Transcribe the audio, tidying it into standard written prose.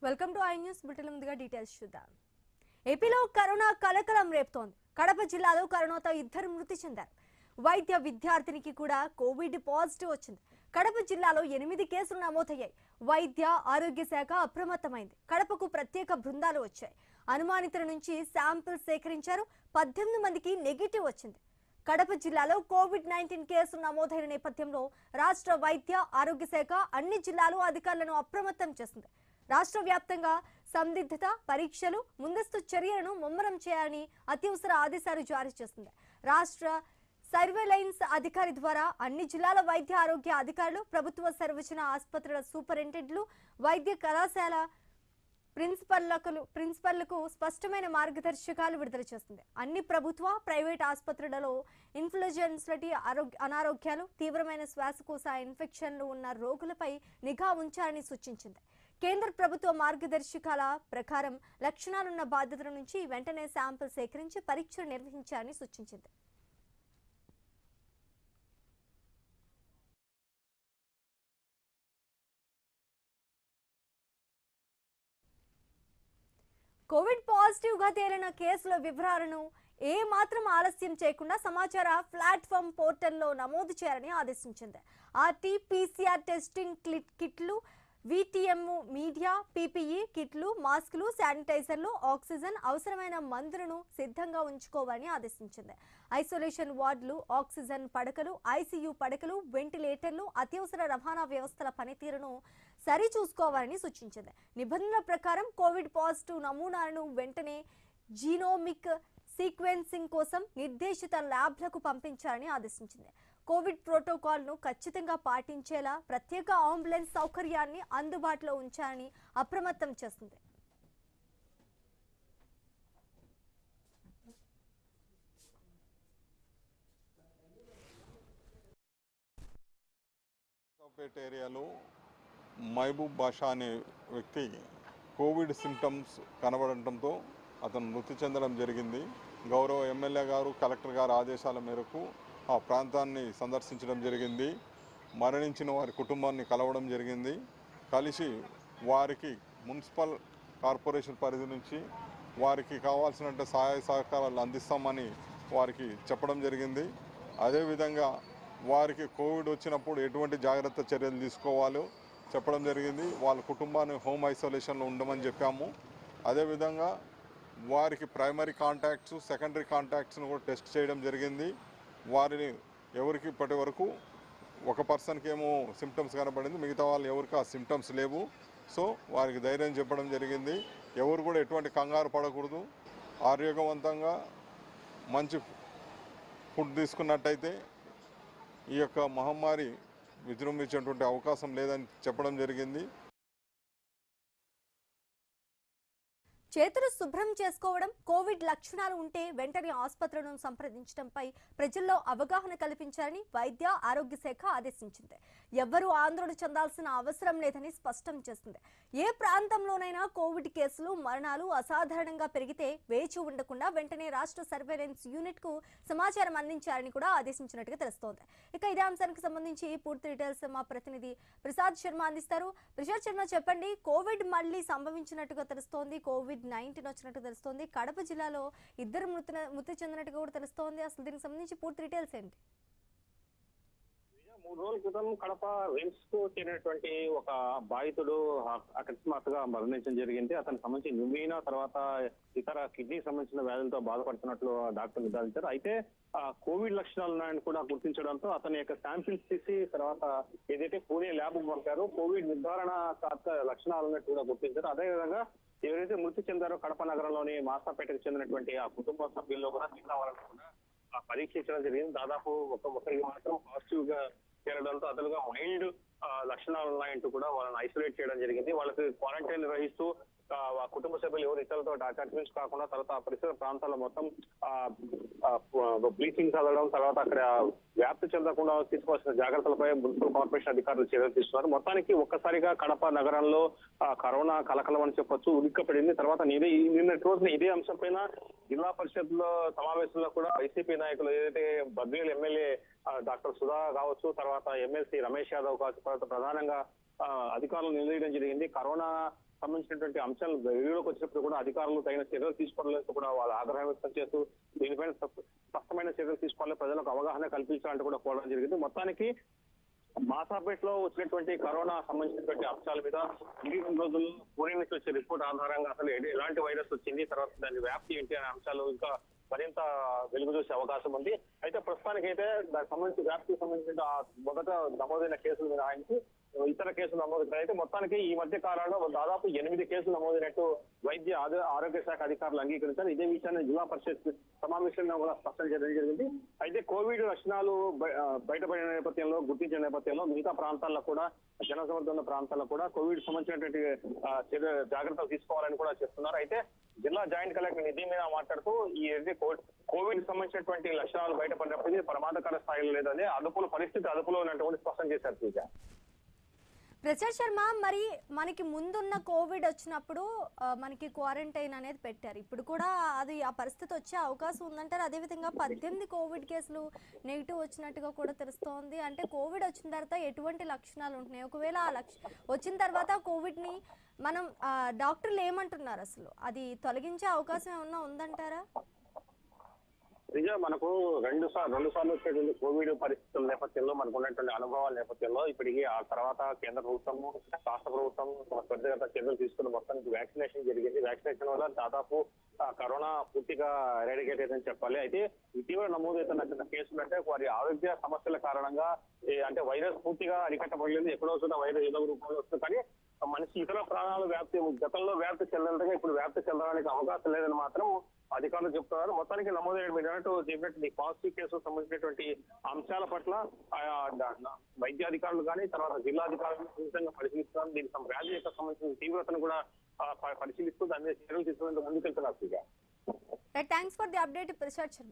Welcome to I news bulletin. ముందుగా details చూద్దాం. ఏపీలో కరోనా కలకలం రేపుతోంది. కడప జిల్లాలో కరోనాతో 2 మృతి చెందారు. వైద్య విద్యార్థినికి కూడా కోవిడ్ పాజిటివ్ వచ్చింది. కడప జిల్లాలో 8 కేసులు నమోదయ్యాయి. వైద్య ఆరోగ్య శాఖ అప్రమత్తమైంది. కడపకు ప్రత్యేక బృందాలు వచ్చాయి. అనుమానితుల నుంచి శాంపిల్ సేకరించారు. 18 మందికి నెగిటివ్ వచ్చింది. కడప జిల్లాలో కోవిడ్-19 కేసులు నమోదైన నేపథ్యంలో రాష్ట్ర వైద్య ఆరోగ్య శాఖ అన్ని జిల్లాలు అధికారులను అప్రమత్తం చేసింది. రాష్ట్ర వ్యాప్తంగా సందిగ్ధత పరీక్షలు ముందస్తు చర్యలను ముమ్మరం చేయాలని అత్యవసర ఆదేశాలు జారీ చేసింది. రాష్ట్ర సర్వేలెన్స్ అధికారి ద్వారా అన్ని జిల్లాల వైద్య ఆరోగ్య అధికారులు, ప్రభుత్వ సర్వజన ఆసుపత్రుల సూపరింటెండెంట్లు, వైద్య కళాశాల ప్రిన్సిపల్లకు స్పష్టమైన మార్గదర్శకాలు విడుదల చేస్తుంది. అన్ని ప్రభుత్వ ప్రైవేట్ ఆసుపత్రులలో ఇన్ఫ్లుయెన్జా అనారోగ్యాలు, తీవ్రమైన శ్వాసకోశ ఇన్ఫెక్షన్లు ఉన్న రోగులపై నిఘా ఉంచాలని సూచించింది. కేంద్ర ప్రభుత్వ మార్గదర్శకాల ప్రకారం లక్షణాలున్న బాధితుల నుంచి వెంటనే శాంపిల్ సేకరించి పరీక్షలు నిర్వహించాలని సూచించింది. కోవిడ్ పాజిటివ్ గా తేలిన కేసుల వివరాలను ఏ మాత్రం ఆలస్యం చేయకుండా సమాచార ప్లాట్ఫామ్ పోర్టల్లో నమోదు చేయాలని ఆదేశించింది. ఆర్టీ-పీసీఆర్ టెస్టింగ్ కిట్లు, విటిఎం మీడియా, పీపీఈ కిట్లు, మాస్కులు, శానిటైజర్లు, ఆక్సిజన్, అవసరమైన మందులను సిద్ధంగా ఉంచుకోవాలని ఆదేశించింది. ఐసోలేషన్ వార్డులు, ఆక్సిజన్ పడకలు, ఐసీయూ పడకలు, వెంటిలేటర్లు, అత్యవసర రవాణా వ్యవస్థల పనితీరును సరిచూసుకోవాలని సూచించింది. నిబంధనల ప్రకారం కోవిడ్ పాజిటివ్ నమూనాలను వెంటనే జీనోమిక్ సీక్వెన్సింగ్ కోసం నిర్దేశిత ల్యాబ్లకు పంపించాలని ఆదేశించింది. కోవిడ్ ప్రోటోకాల్ను ఖచ్చితంగా పాటించేలా ప్రత్యేక అంబులెన్స్ సౌకర్యాన్ని అందుబాటులో ఉంచాలని అప్రమత్తం చేస్తుంది. ఏరియాలో మహబూబ్ బాషా అనే వ్యక్తి కోవిడ్ సింటమ్స్ కనబడటంతో అతను మృతి చెందడం జరిగింది. గౌరవ ఎమ్మెల్యే గారు, కలెక్టర్ గారు ఆదేశాల మేరకు ఆ ప్రాంతాన్ని సందర్శించడం జరిగింది. మరణించిన వారి కుటుంబాన్ని కలవడం జరిగింది. కలిసి వారికి మున్సిపల్ కార్పొరేషన్ పరిధి నుంచి వారికి కావాల్సినంత సహాయ సహకారాలు అందిస్తామని వారికి చెప్పడం జరిగింది. అదేవిధంగా వారికి కోవిడ్ వచ్చినప్పుడు ఎటువంటి జాగ్రత్త చర్యలు తీసుకోవాలో చెప్పడం జరిగింది. వాళ్ళ కుటుంబాన్ని హోమ్ ఐసోలేషన్లో ఉండమని చెప్పాము. అదేవిధంగా వారికి ప్రైమరీ కాంటాక్ట్స్, సెకండరీ కాంటాక్ట్స్ను కూడా టెస్ట్ చేయడం జరిగింది. వారిని ఎవరికి ఇప్పటి వరకు ఒక పర్సన్కి ఏమో సిమ్టమ్స్ కనబడింది, మిగతా వాళ్ళు ఎవరికి ఆ సిమ్టమ్స్ లేవు. సో వారికి ధైర్యం చెప్పడం జరిగింది. ఎవరు కూడా ఎటువంటి కంగారు పడకూడదు. ఆరోగ్యవంతంగా మంచి ఫుడ్ తీసుకున్నట్టయితే ఈ యొక్క మహమ్మారి విజృంభించేటువంటి అవకాశం లేదని చెప్పడం జరిగింది. చేతులు శుభ్రం చేసుకోవడం, కోవిడ్ లక్షణాలు ఉంటే వెంటనే ఆసుపత్రులను సంప్రదించడంపై ప్రజల్లో అవగాహన కల్పించాలని వైద్య ఆరోగ్య శాఖ ఆదేశించింది. ఎవ్వరూ ఆందోళన చెందాల్సిన అవసరం లేదని స్పష్టం చేసింది. ఏ ప్రాంతంలోనైనా కోవిడ్ కేసులు, మరణాలు అసాధారణంగా పెరిగితే వేచి ఉండకుండా వెంటనే రాష్ట్ర సర్వేలెన్స్ యూనిట్ కు సమాచారం అందించాలని కూడా ఆదేశించినట్టుగా తెలుస్తోంది. ఇక ఇదే అంశానికి సంబంధించి పూర్తి డీటెయిల్స్ మా ప్రతినిధి ప్రసాద్ శర్మ అందిస్తారు. ప్రసాద్ శర్మ, చెప్పండి. కోవిడ్ మళ్లీ సంభవించినట్టుగా తెలుస్తోంది, కోవిడ్-19 వచ్చినట్టు తెలుస్తోంది. కడప జిల్లాలో 2 మృతి చెందినట్టుగా కూడా తెలుస్తోంది. అసలు దీనికి సంబంధించి పూర్తి డీటెయిల్స్ ఏంటి? 3 రోజుల క్రితం కడప రిమ్స్ కు చేరినటువంటి ఒక బాధితుడు అకస్మాత్తుగా మరణించడం జరిగింది. అతనికి సంబంధించి న్యూమోనియా, తర్వాత ఇతర కిడ్నీకి సంబంధించిన వ్యాధులతో బాధపడుతున్నట్లు డాక్టర్ నిర్ధారించారు. అయితే కోవిడ్ లక్షణాలు ఉన్నాయని కూడా గుర్తించడంతో అతని యొక్క శాంపిల్స్ తీసి తర్వాత ఏదైతే పూణే ల్యాబ్ పంపారో కోవిడ్ నిర్ధారణ లక్షణాలు ఉన్నట్టు కూడా గుర్తించారు. అదేవిధంగా ఎవరైతే మృతి చెందారో కడప నగరంలోని మాసాపేటకు చెందినటువంటి ఆ కుటుంబ సభ్యుల్లో కూడా మిగతా వాళ్ళని కూడా పరీక్షించడం జరిగింది. దాదాపు ఒకరికి మాత్రం పాజిటివ్ గా చేరడంతో అతనుగా మైల్డ్ లక్షణాలు ఉన్నాయంటూ కూడా వాళ్ళని ఐసోలేట్ చేయడం జరిగింది. వాళ్ళకి క్వారంటైన్ నిర్వహిస్తూ కుటుంబ సభ్యులు ఎవరు ఇతరులతో అటాచ్మెంట్స్ కాకుండా తర్వాత పరిసర ప్రాంతాల్లో మొత్తం బ్లీచింగ్ చల్లడం, తర్వాత అక్కడ వ్యాప్తి చెందకుండా తీసుకోవాల్సిన జాగ్రత్తలపై మున్సిపల్ కార్పొరేషన్ అధికారులు చర్యలు తీసుకున్నారు. మొత్తానికి ఒక్కసారిగా కడప నగరంలో కరోనా కలకలం అని చెప్పొచ్చు ఉలిక్కపడింది. తర్వాత నిన్నటి రోజున ఇదే అంశం పైన జిల్లా పరిషత్ లో సమావేశంలో కూడా వైసీపీ నాయకులు ఏదైతే బద్వేలు ఎమ్మెల్యే డాక్టర్ సుధా కావచ్చు, తర్వాత ఎమ్మెల్సీ రమేష్ యాదవ్ కావచ్చు, తర్వాత ప్రధానంగా అధికారులు నిలదీయడం జరిగింది. కరోనా సంబంధించినటువంటి అంశాలు వెలుగులోకి వచ్చినప్పుడు కూడా అధికారులు తగిన చర్యలు తీసుకోవడానికి కూడా వాళ్ళు ఆగ్రహం వ్యక్తం చేస్తూ దీనిపైన స్పష్టమైన చర్యలు తీసుకోవాలి, ప్రజలకు అవగాహన కల్పించాలంటూ కూడా కోరడం జరిగింది. మొత్తానికి మాసాపేటలో వచ్చినటువంటి కరోనా సంబంధించినటువంటి అంశాల మీద ఈ 2 రోజుల్లో పూణే నుంచి వచ్చే రిపోర్ట్ ఆధారంగా అసలు ఎలాంటి వైరస్ వచ్చింది, తర్వాత దాని వ్యాప్తి ఏంటి అనే అంశాలు ఇంకా మరింత వెలుగు చూసే అవకాశం ఉంది. అయితే ప్రస్తుతానికి అయితే దానికి సంబంధించి వ్యాప్తికి సంబంధించిన మొదట నమోదైన కేసులు మినహాయించి ఇతర కేసులు నమోదు అయితే మొత్తానికి ఈ మధ్య కాలంలో దాదాపు 8 కేసులు నమోదైనట్టు వైద్య ఆరోగ్య శాఖ అధికారులు అంగీకరించారు. ఇదే విషయాన్ని జిల్లా పరిషత్ సమావేశంలో కూడా స్పష్టం చేయడం జరిగింది. అయితే కోవిడ్ లక్షణాలు బయటపడిన నేపథ్యంలో గుర్తించిన నేపథ్యంలో మిగతా ప్రాంతాల్లో కూడా జనసమర్థ ఉన్న ప్రాంతాల్లో కూడా కోవిడ్ సంబంధించినటువంటి జాగ్రత్తలు తీసుకోవాలని కూడా చెప్తున్నారు. అయితే జిల్లా జాయింట్ కలెక్టర్ నిధి మీద మాట్లాడుతూ ఈ కోవిడ్ సంబంధించినటువంటి లక్షణాలు బయటపడినప్పుడు ఇది ప్రమాదకర స్థాయిలో లేదని పరిస్థితి అదుపులో ఉన్నటువంటి స్పష్టం చేశారు. పూజ ప్రసాద్ శర్మ, మరి మనకి ముందున్న కోవిడ్ వచ్చినప్పుడు మనకి క్వారంటైన్ అనేది పెట్టారు. ఇప్పుడు కూడా అది ఆ పరిస్థితి వచ్చే అవకాశం ఉందంటారు. అదేవిధంగా 18 కోవిడ్ కేసులు నెగిటివ్ వచ్చినట్టుగా కూడా తెలుస్తోంది. అంటే కోవిడ్ వచ్చిన తర్వాత ఎటువంటి లక్షణాలు ఉంటున్నాయి, ఒకవేళ వచ్చిన తర్వాత కోవిడ్ని మనం డాక్టర్లు ఏమంటున్నారు, అసలు అది తొలగించే అవకాశం ఏమన్నా ఉందంటారా? నిజం మనకు రెండు సార్లు వచ్చేటువంటి కోవిడ్ పరిస్థితుల నేపథ్యంలో మనకు ఉన్నటువంటి అనుభవాల నేపథ్యంలో ఇప్పటికీ ఆ తర్వాత కేంద్ర ప్రభుత్వము రాష్ట్ర ప్రభుత్వం త్వరితగత చర్యలు తీసుకుని మొత్తానికి వ్యాక్సినేషన్ జరిగింది. వ్యాక్సినేషన్ వల్ల దాదాపు కరోనా పూర్తిగా ఎరాడికేట్ అయిందని చెప్పాలి. అయితే ఇటీవల నమోదవుతున్న కేసులు అంటే వారి ఆరోగ్య సమస్యల కారణంగా అంటే వైరస్ పూర్తిగా అరికట్టబడలేదు. ఎక్కడో వైరస్ ఏదో రూపంలో వస్తుంది, కానీ మనిషి ఇతర ప్రాణాలు గతంలో వ్యాప్తి చెందడంగా ఇప్పుడు వ్యాప్తి చెందడానికి అవకాశం లేదని మాత్రం అధికారులు చెప్తున్నారు. మొత్తానికి నమోదైన మీరు చెప్పినట్టు పాజిటివ్ కేసుకు సంబంధించినటువంటి అంశాల పట్ల వైద్య అధికారులు కానీ తర్వాత జిల్లా అధికారులు నిశ్చితంగా పరిశీలిస్తున్నారు. దీనికి వ్యాధి యొక్క సంబంధించిన తీవ్రతను కూడా పరిశీలిస్తూ దాని మీద చర్యలు తీసుకునేందుకు ముందుకెళ్తున్నారు. Thanks for the update Prasad Sharma.